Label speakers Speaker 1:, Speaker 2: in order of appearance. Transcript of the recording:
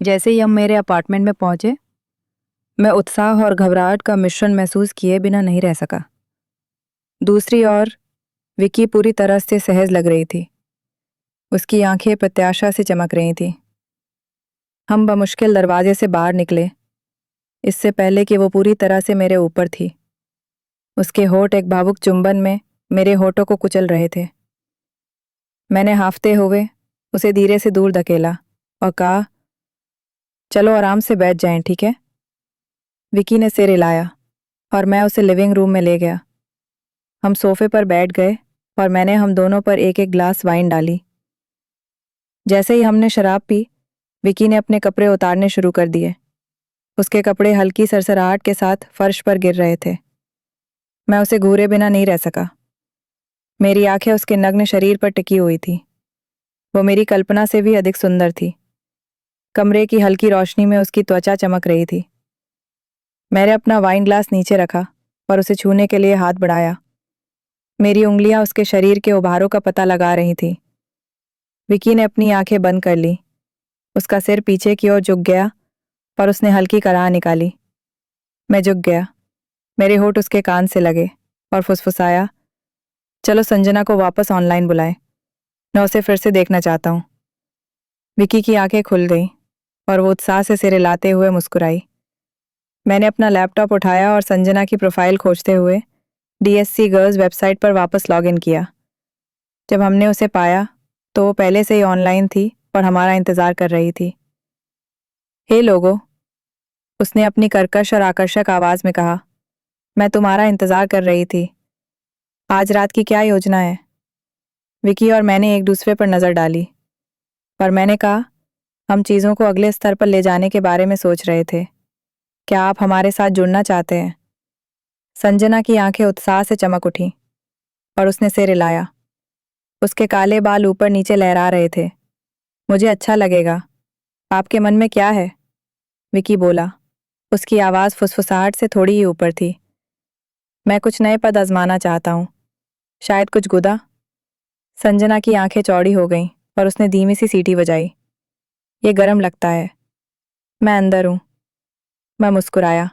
Speaker 1: जैसे ही हम मेरे अपार्टमेंट में पहुंचे, मैं उत्साह और घबराहट का मिश्रण महसूस किए बिना नहीं रह सका। दूसरी ओर विकी पूरी तरह से सहज लग रही थी। उसकी आंखें प्रत्याशा से चमक रही थीं। हम बमुश्किल दरवाजे से बाहर निकले, इससे पहले कि वो पूरी तरह से मेरे ऊपर थी। उसके होठ एक भावुक चुंबन में मेरे होठों को कुचल रहे थे। मैंने हांफते हुए उसे धीरे से दूर धकेला और कहा, चलो आराम से बैठ जाएं, ठीक है? विकी ने सिर हिलाया और मैं उसे लिविंग रूम में ले गया। हम सोफे पर बैठ गए और मैंने हम दोनों पर एक एक ग्लास वाइन डाली। जैसे ही हमने शराब पी, विकी ने अपने कपड़े उतारने शुरू कर दिए। उसके कपड़े हल्की सरसराहट के साथ फर्श पर गिर रहे थे। मैं उसे घूरे बिना नहीं रह सका। मेरी आंखें उसके नग्न शरीर पर टिकी हुई थी। वो मेरी कल्पना से भी अधिक सुंदर थी। कमरे की हल्की रोशनी में उसकी त्वचा चमक रही थी। मैंने अपना वाइन ग्लास नीचे रखा और उसे छूने के लिए हाथ बढ़ाया। मेरी उंगलियां उसके शरीर के उभारों का पता लगा रही थीं। विकी ने अपनी आंखें बंद कर ली। उसका सिर पीछे की ओर झुक गया और उसने हल्की कराह निकाली। मैं झुक गया। मेरे होठ उसके कान से लगे और फुसफुसाया, चलो संजना को वापस ऑनलाइन बुलाएं। मैं उसे फिर से देखना चाहता हूँ। विकी की आंखें खुल गईं और वो उत्साह से सिर हिलाते हुए मुस्कुराई। मैंने अपना लैपटॉप उठाया और संजना की प्रोफाइल खोजते हुए DSC गर्ल्स वेबसाइट पर वापस लॉगिन किया। जब हमने उसे पाया तो वो पहले से ही ऑनलाइन थी और हमारा इंतज़ार कर रही थी। हे लोगो, उसने अपनी कर्कश और आकर्षक आवाज़ में कहा, मैं तुम्हारा इंतज़ार कर रही थी। आज रात की क्या योजना है? विकी और मैंने एक दूसरे पर नज़र डाली, पर मैंने कहा, हम चीज़ों को अगले स्तर पर ले जाने के बारे में सोच रहे थे। क्या आप हमारे साथ जुड़ना चाहते हैं? संजना की आंखें उत्साह से चमक उठीं और उसने सिर हिलाया। उसके काले बाल ऊपर नीचे लहरा रहे थे। मुझे अच्छा लगेगा। आपके मन में क्या है? विकी बोला। उसकी आवाज़ फुसफुसाहट से थोड़ी ही ऊपर थी। मैं कुछ नए पद आजमाना चाहता हूँ। शायद कुछ गुदा। संजना की आंखें चौड़ी हो गईं और उसने धीमी सी सीटी बजाई। ये गर्म लगता है। मैं अंदर हूँ। मैं मुस्कुराया।